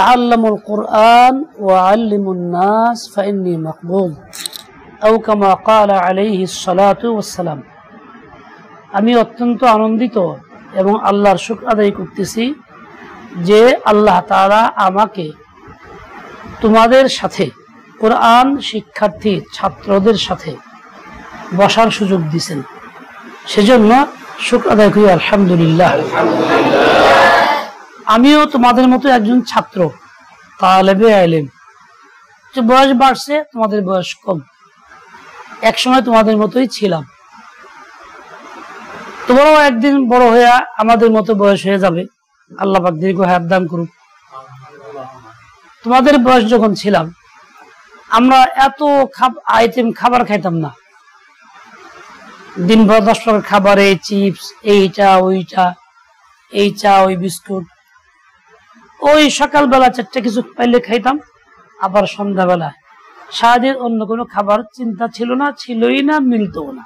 আল্লামুল কুরআন ওয়া আল্লিমুন নাস ফাইন্নী মাকবুল আও কামা ক্বালা আলাইহিস সালাতু ওয়াস সালাম। আমি অত্যন্ত আনন্দিত এবং আল্লাহর শুকর আদায় করতেছি যে আল্লাহ তাআলা আমাকে তোমাদের সাথে কোরআন শিক্ষার্থী ছাত্রদের সাথে বসার সুযোগ দিয়েছেন, সেজন্য শুকর আদায় করি আলহামদুলিল্লাহ। আমিও তোমাদের মতো একজন ছাত্র, তালেবে ইলম। বয়স বাড়ছে, তোমাদের বয়স কম। একসময় তোমাদের মতোই ছিলাম, তোমরাও একদিন বড় হয়ে আমাদের মতো বয়স হয়ে যাবে। আল্লাহ পাক দীর্ঘ হায়াত দান করুক। তোমাদের বয়স যখন ছিলাম, আমরা এত আইটেম খাবার খাইতাম না। দিনভর 10 টাকার খাবারে চিপস, এইটা ওইটা, এই চা ওই বিস্কুট, ওই সকালবেলা 4টা কিছু পাইলে খাইতাম, আবার সন্ধ্যাবেলা। সারাদিন অন্য কোনো খাবার চিন্তা ছিল না, ছিলই না, মিলতও না।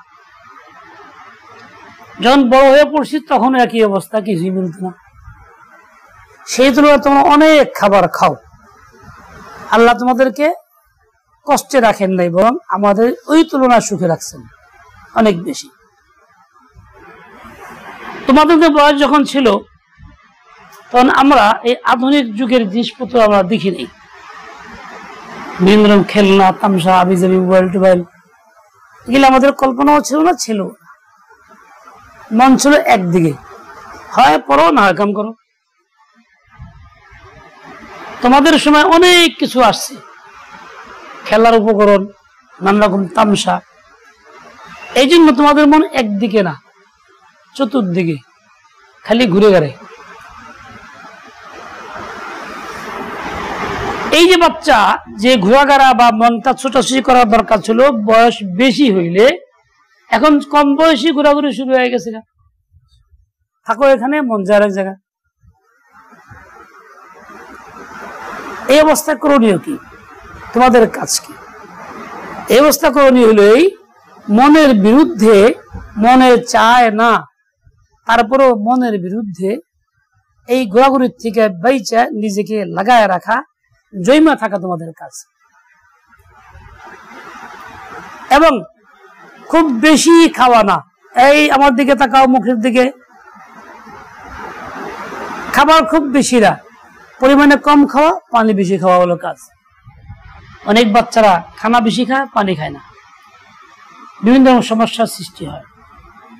যখন বড় হয়ে পড়ছি তখন একই অবস্থা, কিছুই মিলত না। সেই তুলনায় তোমরা অনেক খাবার খাও। আল্লাহ তোমাদেরকে কষ্টে রাখেন নাই, বরং আমাদের ওই তুলনায় সুখে রাখছেন অনেক বেশি। তোমাদের বয়স যখন ছিল তখন আমরা এই আধুনিক যুগের জিনিসপত্র আমরা দেখি নাই। বিভিন্ন রকম খেলনা, তামসা, আবিজাবি, মোবাইল টোবাইল, এগুলো আমাদের কল্পনাও ছিল না, ছিল না। মন ছিল একদিকে, হয় পড়ো না হয় কাম করো। তোমাদের সময় অনেক কিছু আসছে, খেলার উপকরণ, নানা রকম তামসা। এই জন্য তোমাদের মন একদিকে না, চতুর্দিকে খালি ঘুরে ঘুরে। এই যে বাচ্চা যে ঘোরাঘাড়া বা মনটা ছোটাছুটি করার দরকার ছিল, বয়স বেশি হইলে এখন কম বয়সী ঘোরাঘুরি শুরু হয়ে গেছে। থাকো এখানে, মন যায় এক জায়গা। এই অবস্থা করণীয় কি? তোমাদের কাজ কি? এই অবস্থা করণীয় হলো এই মনের বিরুদ্ধে, মনে চায় না তারপরেও মনের বিরুদ্ধে এই ঘোরাঘুরির থেকে বাইচা নিজেকে লাগায় রাখা, জয়মা থাকা তোমাদের কাজ। এবং খুব বেশি খাওয়া না। এই আমার দিকে তাকাও, মুখের দিকে। খাবার খুব বেশি না, পরিমাণে কম খাওয়া, পানি বেশি খাওয়া হলো কাজ। অনেক বাচ্চারা খানা বেশি খায়, পানি খায় না। বিভিন্ন রকম সমস্যার সৃষ্টি হয়,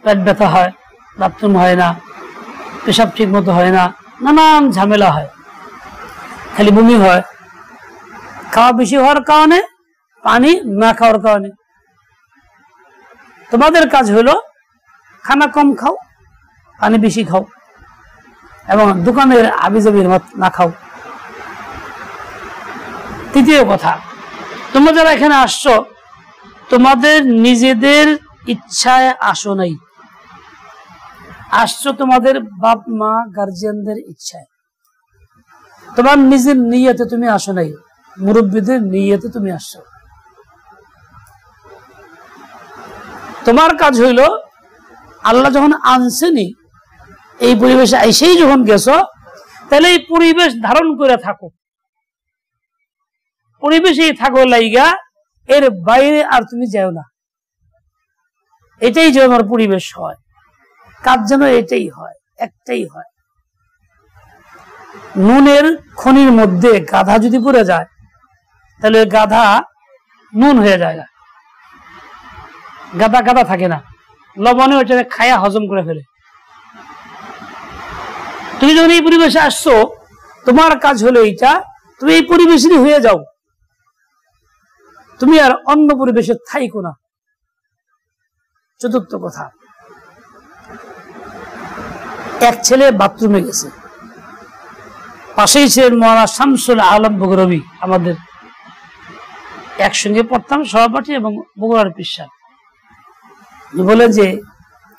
পেট ব্যথা হয়, বাথরুম হয় না, পেশাব ঠিক মতো হয় না, নানান ঝামেলা হয়, খালি বমি হয়। খাওয়া বেশি হওয়ার কারণে, পানি না খাওয়ার কারণে। তোমাদের কাজ হলো খানা কম খাও, পানি বেশি খাও, এবং দোকানের আবিজাবির মত না খাও। তৃতীয় কথা, তোমরা যারা এখানে আসছো, তোমাদের নিজেদের ইচ্ছায় আসো নাই, আসছো তোমাদের বাপ মা গার্জিয়ানদের ইচ্ছায়। তোমার নিজের নিয়তে তুমি আসো নাই, মুরব্বীদের নিয়তে তুমি আসছো। তোমার কাজ হইল, আল্লাহ যখন আনছেনি এই পরিবেশে এসেই যখন গেছো, তাহলে এই পরিবেশ ধারণ করে থাকো, পরিবেশেই থাকো লাইগা, এর বাইরে আর তুমি যাও না। এটাই যে আমার পরিবেশ হয়, কাজ যেন এটাই হয়, একটাই হয়। নুনের খনির মধ্যে গাধা যদি পড়ে যায়, তাহলে গাধা নুন হয়ে যায়, গাধা গাধা থাকে না, লবণে ওইটা খায়া হজম করে ফেলে। তুমি যখন এই পরিবেশে আসছো, তোমার কাজ হলো এইটা, তুমি এই পরিবেশেরই হয়ে যাও, তুমি আর অন্য পরিবেশে থাইকো না। চতুর্থ কথা, এক ছেলে বাথরুমে গেছে, পাশেই ছিলেন মৌলানা শামসুল আলম বগুড়াবি, আমাদের একসঙ্গে পড়তাম, সহপাঠী এবং বগুড়ার পিসা। বলে যে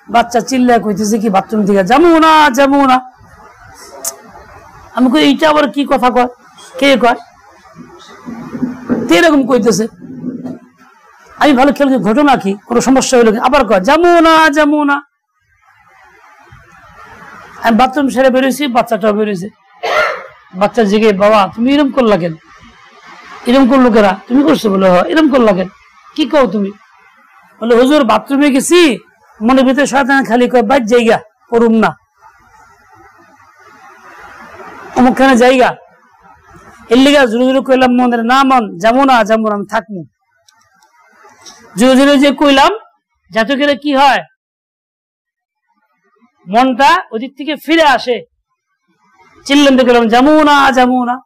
বাচ্চা চিল্লা কইতেছে কি বাথরুম থেকে যাবো না, যাবো না। আমি কই এইটা আবার কি কথা কয়, কে কয়? এরকম কইতেছে। আমি ভালো খেয়াল করি, ঘটনা কি, কোনো সমস্যা হইলো কি? আবার কয় যাবো না, যাবো না। আমি বাথরুম সেরে বেরোইছি, বাচ্চাটাও বেরোইছে। বাচ্চা জিগে, বাবা তুমি এরকম করলা কেন? এরকম করলো কেরা? তুমি করছো? বলে এরকম করলা কেন? কি কও তুমি? বলে হুজুর বাথরুমে গেছি, মনের ভিতরে শয়তান খালি কয় বাইর জায়গা পড়ুম না, অমুকখানে জায়গা, এর লিগা জোরে জোরে কইলাম মনের, না মন যাবো না, যাবো আমি থাকবো। জোরে জোরে যে কইলাম যাতে করে কি হয়, মনটা ওদিক থেকে ফিরে আসে। চিল্লাতে গেলাম যাবো না, যাবো না।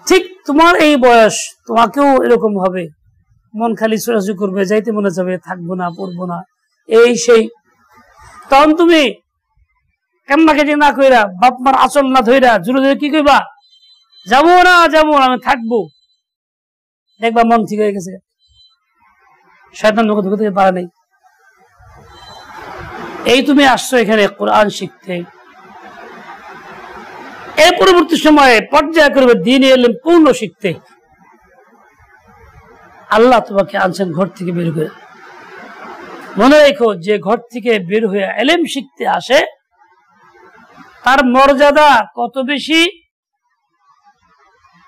ঠিক তোমার এই বয়স, তোমাকেও এরকম হবে, মন খালি ছোড়াছুড়ি করবে, যাইতে মনে যাবে, থাকবো না, পড়বো না, এই সেই। তখন তুমি কান্নাকে যে না কইরা, বাপ মার আচল না ধইরা জোরে জোরে কি কইবা, যাবো না, যাবো না, আমি থাকবো। দেখবা মন ঠিক হয়ে গেছে, শয়তান লোক ঢুকতে পারে নাই। এই তুমি আসছো এখানে কোরআন শিখতে, এর পরবর্তী সময়ে পর্যায় করবে দ্বীন ইলম পূর্ণ শিখতে। আল্লাহ তোমাকে আনছেন ঘর থেকে বের হয়ে। মনে রেখো, যে ঘর থেকে বের হয়ে ইলম শিখতে আসে তার মর্যাদা কত বেশি।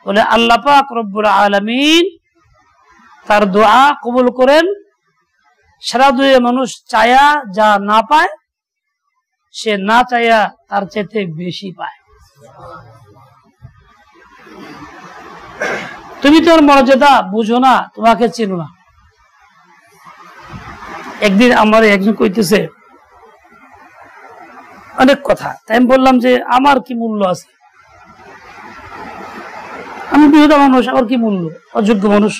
বলে আল্লাহ পাক রব্বুল আলামিন তার দোয়া কবুল করেন। সারা দুনিয়া মানুষ চায়া যা না পায়, সে না চায়া তার চাইতে বেশি পায়। তুমি তোর মর্যাদা বুঝো না, তোমাকে চিনো না। একদিন আমার একজন কইতেছে অনেক কথা, তাই আমি বললাম যে আমার কি মূল্য আছে? আমি বিহুদা মানুষ, আমার কি মূল্য? অযোগ্য মানুষ,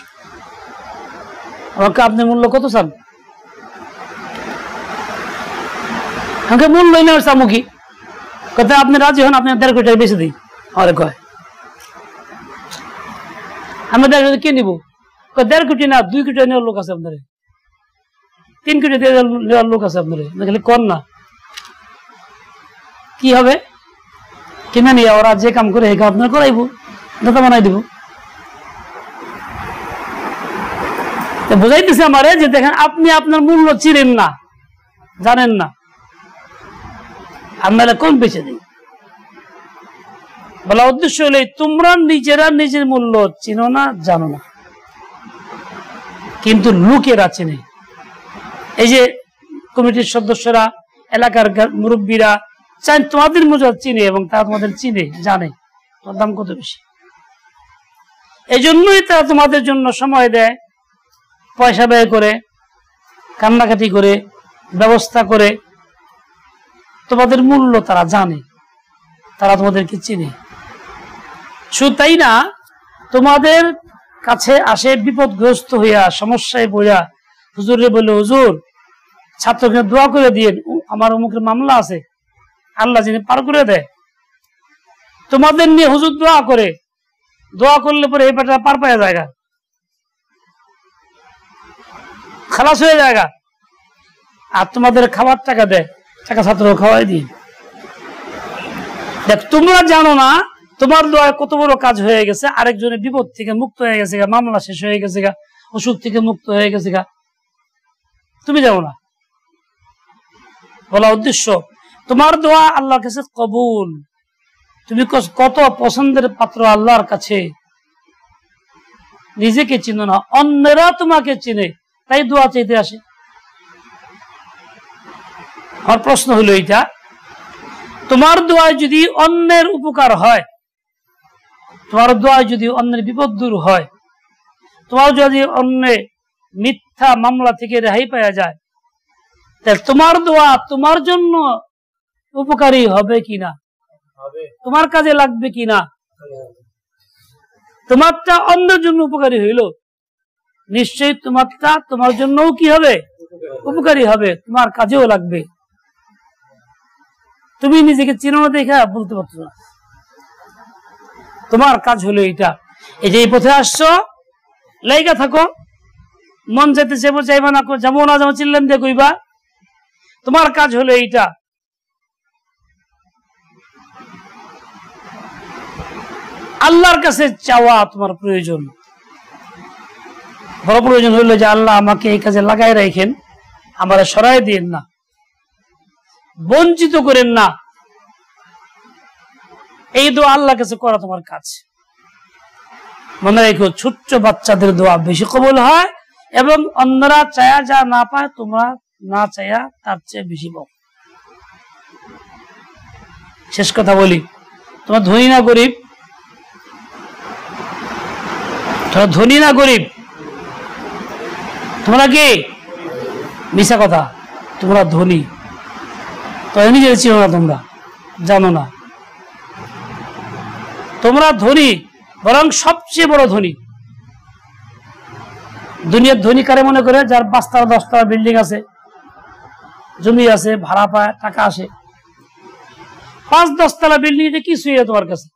আমাকে আপনি মূল্য কত চান? আমাকে মূল্য নেই চামুকি কথা, আপনি রাজি হন, আপনি 1.5 কোটি টাকা বেশি দিই। আমাদের কয় আমরা 1.5 কোটি কে নিব? 1.5 কোটি না, 2 কোটি নেওয়ার লোক আছে আপনার, 3 কোটি নেওয়ার লোক আছে আপনার, খালি কর না। কি হবে? কিনে নিয়ে ওরা যে কাম করে এই কাম আপনার করাইব, দাদা বানাই দিব। বুঝাইতেছে আমারে যে দেখেন আপনি আপনার মূল্য চিনেন না, জানেন না, আমরা কোন বেঁচে দিই। বলা উদ্দেশ্য হলে তোমরা নিজেরা নিজের মূল্য চিনো না, জানো না, কিন্তু লোকেরা চেনে। এই যে কমিটির সদস্যরা, এলাকার মুরব্বীরা চান তোমাদের মূল্য চিনে, এবং তারা তোমাদের চিনে, জানে তোমার দাম কত বেশি। এই জন্যই তারা তোমাদের জন্য সময় দেয়, পয়সা ব্যয় করে, কান্নাকাটি করে, ব্যবস্থা করে। তোমাদের মূল্য তারা জানে, তারা তোমাদেরকে চিনে। শুধু তাই না, তোমাদের কাছে আসে বিপদগ্রস্ত হইয়া, সমস্যায় পড়িয়া, হুজুরে বলে হুজুর ছাত্রকে দোয়া করে দিয়ে, আমার অমুকের মামলা আছে, আল্লাহ যিনি পার করে দেয়। তোমাদের নিয়ে হুজুর দোয়া করে, দোয়া করলে পরে এই ব্যাপারটা পার পাওয়া জায়গা, খালাস হয়ে জায়গা। আর তোমাদের খাবার টাকা দেয়, টাকা ছাত্র খাওয়াই দিই। দেখ, তোমরা জানো না তোমার দোয়ায় কত বড় কাজ হয়ে গেছে, আরেকজনের বিপদ থেকে মুক্ত হয়ে গেছে, মামলা শেষ হয়ে গেছে, অসুখ থেকে মুক্ত হয়ে গেছে, তুমি জানো না। বলা উদ্দেশ্য, তোমার দোয়া আল্লাহর কাছে কবুল। তুমি কত পছন্দের পাত্র আল্লাহর কাছে। নিজেকে চিনো না, অন্যরা তোমাকে চিনে, তাই দোয়া চাইতে আসে। আমার প্রশ্ন হলো এইটা, তোমার দোয়ায় যদি অন্যের উপকার হয়, তোমার দোয়ায় যদি অন্যের বিপদ দূর হয়, তোমার যদি অন্য মিথ্যা মামলা থেকে রেহাই পাওয়া যায়, তাহলে তোমার দোয়া তোমার জন্য উপকারী হবে কিনা, তোমার কাজে লাগবে কিনা? তোমারটা অন্যের জন্য উপকারী হইল, নিশ্চয়ই তোমারটা তোমার জন্যও কি হবে? উপকারী হবে, তোমার কাজেও লাগবে। তুমি নিজেকে চিনো না দেখা বলতে পারছো না। তোমার কাজ হলো এইটা, এই যে এই পথে আসছো, লাইগা থাকো, মন চাইতে চাইবা না, যেমন না যেমন চিল্লেন দিয়ে কইবা। তোমার কাজ হলো এইটা। আল্লাহর কাছে চাওয়া তোমার প্রয়োজন। বড় প্রয়োজন হইলো যে আল্লাহ আমাকে এই কাজে লাগাই রাখেন, আমার সরাই দিন না, বঞ্চিত করেন না। এই দোয়া আল্লাহর কাছে করা তোমার কাজ। মনে রেখো, ছোট্ট বাচ্চাদের দোয়া বেশি কবুল হয়, এবং অন্যরা চায়া যা না পায় তোমরা না চায়া তার চেয়ে বেশি পাও। শেষ কথা বলি, তোমার ধনী না গরিব? ধনী না গরিব? তোমরা কি? মিশা কথা, তোমরা ধনী। তো নিজের চিনো না, তোমরা জানো না তোমরা ধনী, বরং সবচেয়ে বড় ধনী। দুনিয়ার ধনী কারে মনে করে? যার 5 তলা 10 তলা বিল্ডিং আছে, জমি আছে, ভাড়া পায়, টাকা আসে। 5-10 তলা বিল্ডিং এটা কিছুই না তোমার কাছে।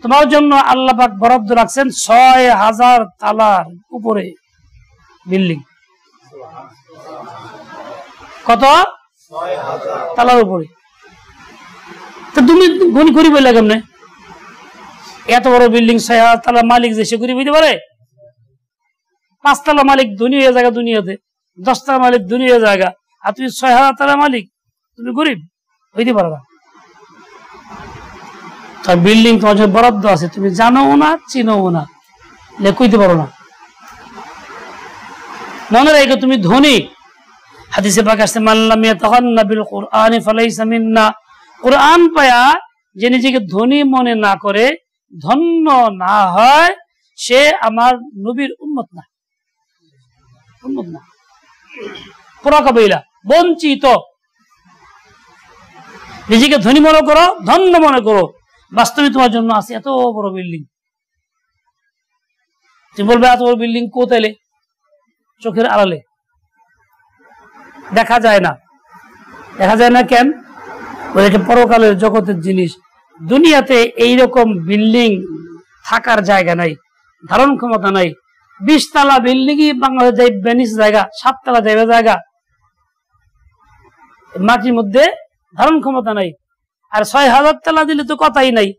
তোমার জন্য আল্লাহ পাক বরাদ্দ রাখছেন 6000 তালার উপরে বিল্ডিং। কত? 6000 তালার উপরে। তো তুমি ধনী গরিব হইলা কেমনে? এত বড় বিল্ডিং 6000 তালা মালিক যে সে গরিব হইতে পারে? 5 তলা মালিক ধনী হয়ে জায়গা দুনিয়াতে, 10 তলা মালিক ধনী হয়ে জায়গা, আর তুমি 6000 তালা মালিক, তুমি গরিব হইতে পারো না। তার বিল্ডিং তোমার যে বরাদ্দ আছে, তুমি জানো না, চিনো না, কইতে পারো না। মনে রেখো তুমি ধনী। হাদিসে পাক আছে, মান লাম ইয়াতাগান্না বিল কুরআনি ফালাইসা মিন্না। কুরআন পায়া যে নিজেকে ধনী মনে না করে, ধন্য না হয়, সে আমার নবীর উম্মত না, উম্মত না, পুরা কবিলা বঞ্চিত। নিজেকে ধনী মনে করো, ধন্য মনে করো, বাস্তবে তোমার জন্য আছে এত বড় বিল্ডিং। তুমি বলবে এত বড় বিল্ডিং কোথায়? চোখের আড়ালে, দেখা যায় না। দেখা যায় না কেন? ওইটা পরকালের জগতের জিনিস। দুনিয়াতে এইরকম বিল্ডিং থাকার জায়গা নাই, ধারণ ক্ষমতা নাই। 20 তলা বিল্ডিংই বাংলাদেশ যাইবে নিচ জায়গা, 7 তলা যাইবে জায়গা, মাটির মধ্যে ধারণ ক্ষমতা নাই। আর 6000 তলা দিলে তো কথাই নাই,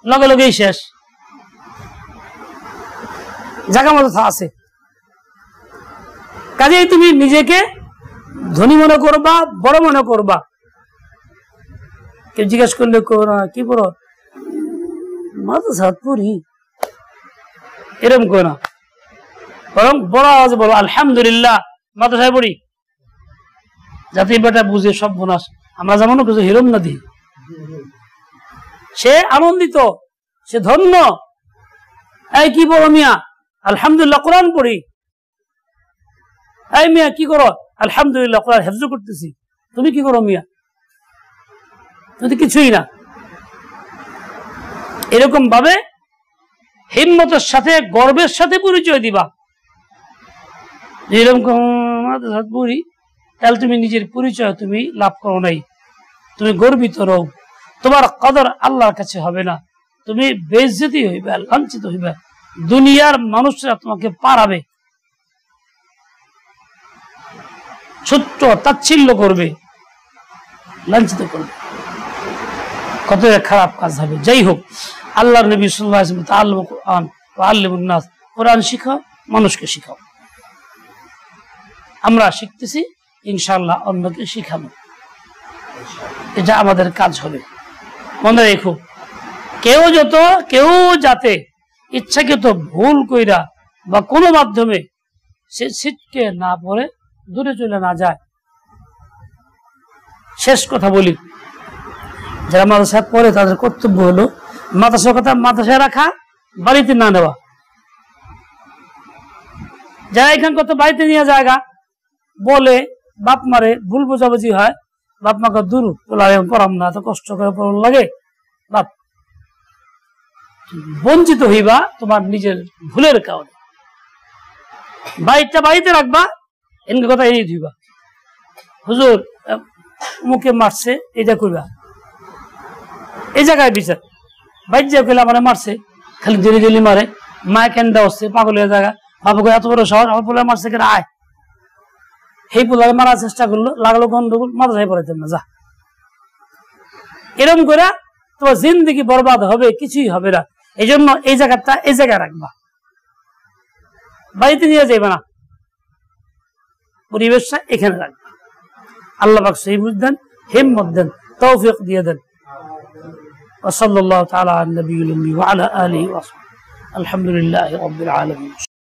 লগে লগেই শেষ। জায়গা মতো আছে। কাজেই তুমি নিজেকে ধনী মনে করবা, বড় মনে করবা। কেউ জিজ্ঞেস করলে কি বড় মাদ্রাসা পড়ি, এরকম কো না, বরং বড় আওয়াজে বলো আলহামদুলিল্লাহ মাদ্রাসায় পড়ি, যাতে বেটা বুঝে সব বোনাস। আমরা যেমন কিছু হিরম না দিই, সে আনন্দিত, সে ধন্য। এই কি বড় মিয়া? আলহামদুলিল্লাহ কোরআন পড়ি। এই মিয়া কি করো? আলহামদুলিল্লাহ কোরআন হেফজ করতেছি। তুমি কি করো মিয়া? তুমি কিছুই না। এরকম ভাবে হিম্মতের সাথে, গর্বের সাথে পরিচয় দিবা। এরকম পড়ি, তাহলে তুমি নিজের পরিচয় তুমি লাভ করো নাই, তুমি গর্বিত রও। তোমার কদর আল্লাহর কাছে হবে না, তুমি বেইজ্জতি হইবে, লাঞ্ছিত হইবে। দুনিয়ার মানুষরা তোমাকে পারাবে, ছোট্ট তাচ্ছিল্য করবে, লাঞ্ছিত করবে, কত খারাপ কাজ হবে। যাই হোক, আল্লাহর নবী সাল্লাল্লাহু আলাইহি ওয়াসাল্লাম তাআল্লামু কুরআন ওয়া আল্লিমুন নাস, কোরআন শিখাও, মানুষকে শিখাও। আমরা শিখতেছি, ইনশাআল্লাহ অন্যকে শিখাবো, এটা আমাদের কাজ হবে। মনে রেখো, কেউ যাতে ইচ্ছাকৃত ভুল কইরা বা কোনো মাধ্যমে সে ছিটকে না পড়ে, দূরে চলে না যায়। শেষ কথা বলি, যারা মাদ্রাসায় পড়ে তাদের কর্তব্য হলো মাদ্রাসার কথা মাদ্রাসায় রাখা, বাড়িতে না নেওয়া। যারা এখান কত বাড়িতে নিয়ে জায়গা বলে, বাপ মারে ভুল বোঝাবুঝি হয়, বাপ মাকে দূর পড়াম না, তো কষ্ট করে পড়ার লাগে, বাপ বঞ্চিত হইবা তোমার নিজের ভুলের কারণে। বাড়িটা বাড়িতে রাখবা, এনকে কথা এনে দিবা, হুজুর মুখে মারছে, এটা করবা, এই জায়গায় বিচার। বাইর যা কইলে আমার মারছে, খালি জেলি জেলি মারে, মায় কেন দেওয়া হচ্ছে, পাগলের জায়গা। বাবুকে এত বড় শহর, আমার পোলা মারছে কেন, আয়। সেই পোলাকে মারার চেষ্টা করলো, লাগলো গন্ডগোল, মাদ্রাসায় পড়াইতেন না, যা। এরকম করে তোমার জিন্দেগি বরবাদ হবে, কিছুই হবে না। এই জন্য এই জায়গাটা এই জায়গায় রাখবা, বাড়িতে নিয়ে যাইবে না, পরিবেশটা এখানে রাখবা। আল্লাহ পাক সেই বুঝ দেন, হিম্মত দেন, তৌফিক দিয়ে দেন। ওয়া সাল্লাল্লাহু তাআলা আলা নবিয়িল উম্মি ওয়া আলা আলিহি ওয়া সাহবিহি আলহামদুলিল্লাহি রাব্বিল আলামিন।